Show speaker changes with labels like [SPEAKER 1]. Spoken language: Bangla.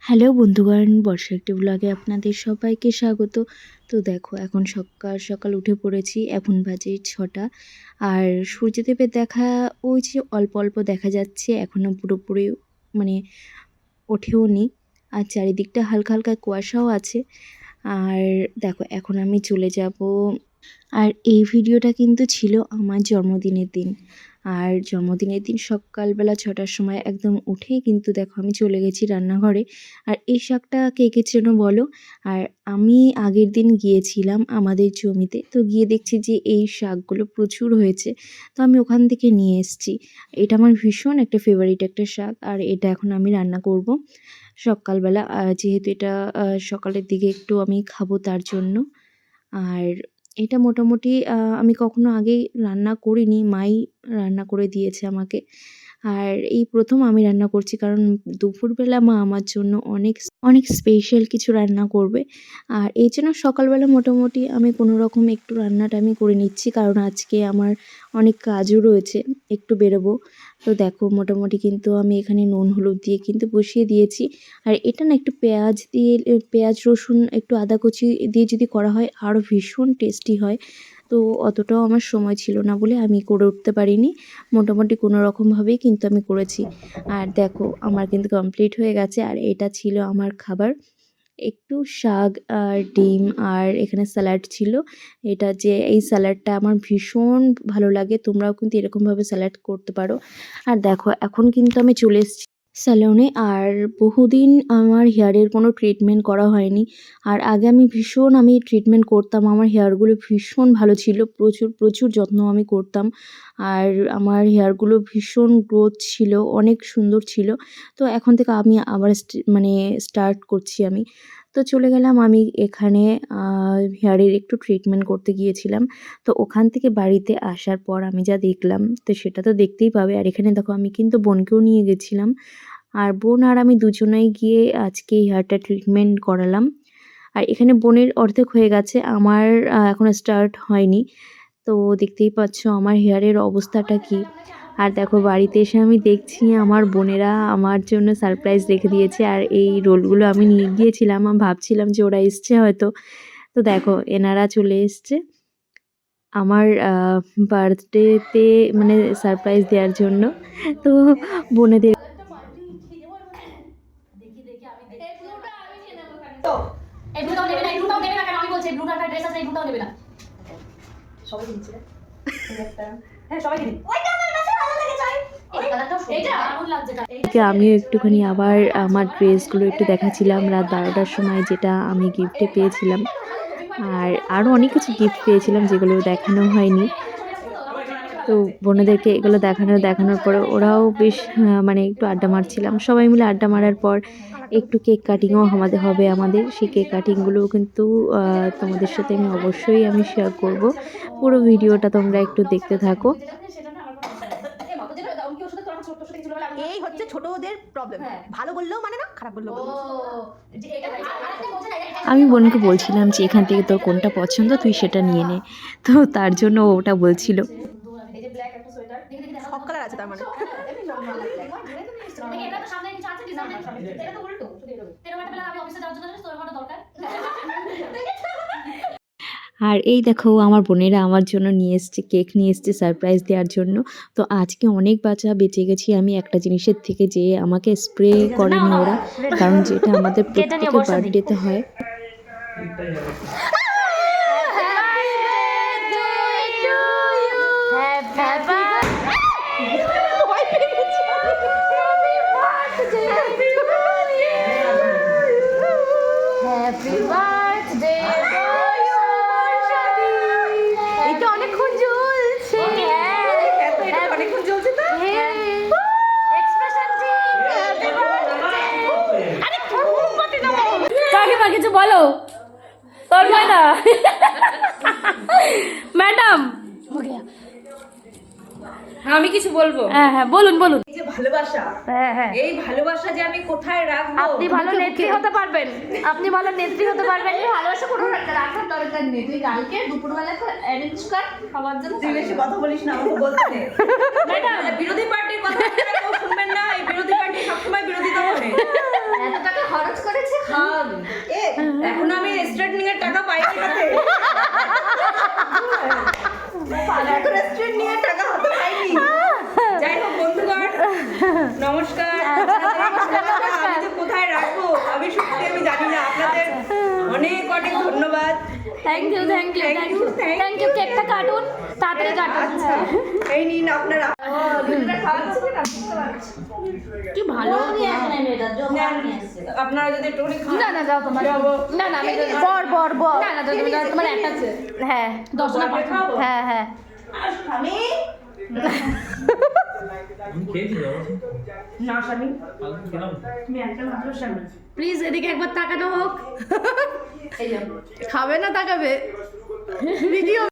[SPEAKER 1] হ্যালো বন্ধুগণ, বর্ষা একটি ব্লগে আপনাদের সবাইকে স্বাগত। তো দেখো, এখন সকাল সকাল উঠে পড়েছি। এখন বাজে 6টা। আর সূর্যদেবের দেখা ওই যে অল্প অল্প দেখা যাচ্ছে, এখনও পুরোপুরি মানে ওঠেও নি। আর চারিদিকটা হালকা হালকা কুয়াশাও আছে। আর দেখো, এখন আমি চলে যাব। আর এই ভিডিওটা কিন্তু ছিল আমার জন্মদিনের দিন। আর জন্মদিনের দিন সকালবেলা 6টার সময় একদম উঠেই কিন্তু দেখো আমি চলে গেছি রান্নাঘরে। আর এই শাকটা কে কে চেনো বলো? আর আমি আগের দিন গিয়েছিলাম আমাদের জমিতে, তো গিয়ে দেখছি যে এই শাকগুলো প্রচুর হয়েছে। তো আমি ওখান থেকে নিয়ে এসেছি। এটা আমার ভীষণ একটা ফেভারিট একটা শাক, আর এটা এখন আমি রান্না করব সকালবেলা, যেহেতু এটা সকালের দিকে একটু আমি খাবো তার জন্য। আর এটা মোটামুটি আমি কখনো আগেই রান্না করিনি, মাই রান্না করে দিয়েছে আমাকে। আর এই প্রথম আমি রান্না করছি, কারণ দুপুরবেলা মা আমার জন্য অনেক অনেক স্পেশাল কিছু রান্না করবে। আর এই জন্য সকালবেলা মোটামুটি আমি কোনো রকম একটু রান্নাটা আমি করে নিচ্ছি, কারণ আজকে আমার অনেক কাজও রয়েছে, একটু বেরোবো। তো দেখো, মোটামুটি কিন্তু আমি এখানে নুন হলুদ দিয়ে কিন্তু বসিয়ে দিয়েছি। আর এটা না একটু পেঁয়াজ দিয়ে, পেঁয়াজ রসুন একটু আদা কুচি দিয়ে যদি করা হয় আরও ভীষণ টেস্টি হয়। তো অতটাও আমার সময় ছিল না বলে আমি করে উঠতে পারিনি। মোটামুটি কোনো রকমভাবেই কিন্তু আমি করেছি। আর দেখো, আমার কিন্তু কমপ্লিট হয়ে গেছে। আর এটা ছিল আমার খাবার, একটু শাক আর ডিম, আর এখানে স্যালাড ছিল। এটা যে এই স্যালাডটা আমার ভীষণ ভালো লাগে, তোমরাও কিন্তু এরকমভাবে স্যালাড করতে পারো। আর দেখো, এখন কিন্তু আমি চলে এসেছি স্যালনে। আর বহুদিন আমার হেয়ারের কোনো ট্রিটমেন্ট করা হয়নি। আর আগে আমি ট্রিটমেন্ট করতাম, আমার হেয়ারগুলো ভীষণ ভালো ছিল, প্রচুর প্রচুর যত্ন আমি করতাম। আর আমার হেয়ারগুলো ভীষণ গ্রোথ ছিল, অনেক সুন্দর ছিল। তো এখন থেকে আমি আবার স্টার্ট করছি আমি। তো চলে গেলাম আমি এখানে হেয়ারের একটু ট্রিটমেন্ট করতে গিয়েছিলাম। তো ওখান থেকে বাড়িতে আসার পর আমি যা দেখলাম, তো সেটা তো দেখতেই পাবে। আর এখানে দেখো, আমি কিন্তু বোনকেও নিয়ে গেছিলাম। আর বোন আর আমি দুজনেই গিয়ে আজকে হেয়ারটা ট্রিটমেন্ট করালাম। আর এখানে বোনের অর্ধেক হয়ে গেছে, আমার এখনও স্টার্ট হয়নি। তো দেখতেই পাচ্ছ আমার হেয়ারের অবস্থাটা কি। আর দেখো, বাড়িতে এসে আমি দেখছি আমার বোনেরা আমার জন্য সারপ্রাইজ রেখে দিয়েছে। আর এই রোলগুলো আমি নিয়ে গিয়েছিলাম, আমি ভাবছিলাম যে ওরা এসছে হয়তো। তো দেখো, এনারা চলে এসছে আমার বার্থডেতে সারপ্রাইজ দেওয়ার জন্য। তো বোনেদের আমিও একটুখানি আবার আমার ড্রেসগুলো একটু দেখাচ্ছিলাম রাত 12টার সময়, যেটা আমি গিফটে পেয়েছিলাম। আর আরও অনেক কিছু গিফট পেয়েছিলাম যেগুলো দেখানো হয়নি। তো বোনেদেরকে এগুলো দেখানোর পরে ওরাও বেশ একটু আড্ডা মারছিলাম, সবাই মিলে আড্ডা মারার পর একটু কেক কাটিংও আমাদের সেই কেক কাটিংগুলোও কিন্তু তোমাদের সাথে আমি অবশ্যই শেয়ার করব। পুরো ভিডিওটা তোমরা একটু দেখতে থাকো।
[SPEAKER 2] এই হচ্ছে ছোটদের প্রবলেম, ভালো বললেও মানে না, খারাপ বললেও
[SPEAKER 1] আমি বোনকে বলছিলাম যে এখান থেকে তোর কোনটা পছন্দ তুই সেটা নিয়ে নে, তো তার জন্য ওটা বলছিল।
[SPEAKER 2] সব কালার আছে তার মানে।
[SPEAKER 1] আর এই দেখো, আমার বোনেরা আমার জন্য নিয়ে এসছে কেক, নিয়ে এসছে সারপ্রাইজ দেওয়ার জন্য। তো আজকে অনেক বাচ্চা বেঁচে গেছি আমি একটা জিনিসের থেকে, যে আমাকে স্প্রে করেনি ওরা, কারণ যেটা আমাদের প্রত্যেকের বার্থডেতে হয়।
[SPEAKER 2] এটা অনেকক্ষণ জ্বলছে। অনেকক্ষণ জ্বলছে তো।
[SPEAKER 3] কাকিমা কিছু বলো, তোর না ম্যাডাম। আমি কিছু বলবো? হ্যাঁ বলুন বলুন।
[SPEAKER 2] এই যে ভালোবাসা, এই ভালোবাসা যে আমি কোথায় রাখবো?
[SPEAKER 3] আপনি ভালো নেত্রী হতে পারবেন, আপনি ভালো নেত্রী হতে পারবেন।
[SPEAKER 4] ভালোবাসা কোনো রাখার দরকার নেই, তুই কালকে দুপুরবেলা অ্যারেঞ্জ কর সবার জন্য।
[SPEAKER 2] তুই বেশি কথা বলিস না, আমাকে বলতে দে। বিরোধী পার্টির কথা শুনবেন না, এই বিরোধী পার্টি সবসময় বিরোধিতা করে।
[SPEAKER 4] এত টাকা খরচ
[SPEAKER 5] নমস্কার। আমি যে কোথায় রাখবো আমি সত্যি আমি জানি না। আপনাদের অনেক অনেক ধন্যবাদ।
[SPEAKER 3] Thank you thank you thank you thank you. কেকটা কাটুন, তাড়াতাড়ি কাটুন।
[SPEAKER 5] আচ্ছা এই নিন আপনারা।
[SPEAKER 3] কি ভালো।
[SPEAKER 5] আপনারা যদি একটু
[SPEAKER 3] না না যাও তোমার, না না আমি
[SPEAKER 2] বর বর বর
[SPEAKER 3] না না তুমি তোমার একটা আছে।
[SPEAKER 2] হ্যাঁ
[SPEAKER 3] দর্শনা পাঠাবো।
[SPEAKER 2] হ্যাঁ হ্যাঁ
[SPEAKER 5] আমি
[SPEAKER 6] খেয়েছি
[SPEAKER 5] না স্বামী
[SPEAKER 3] প্লিজ এদিকে একবার তাকানো হোক।
[SPEAKER 2] খাবে না তাকাবে ভিডিও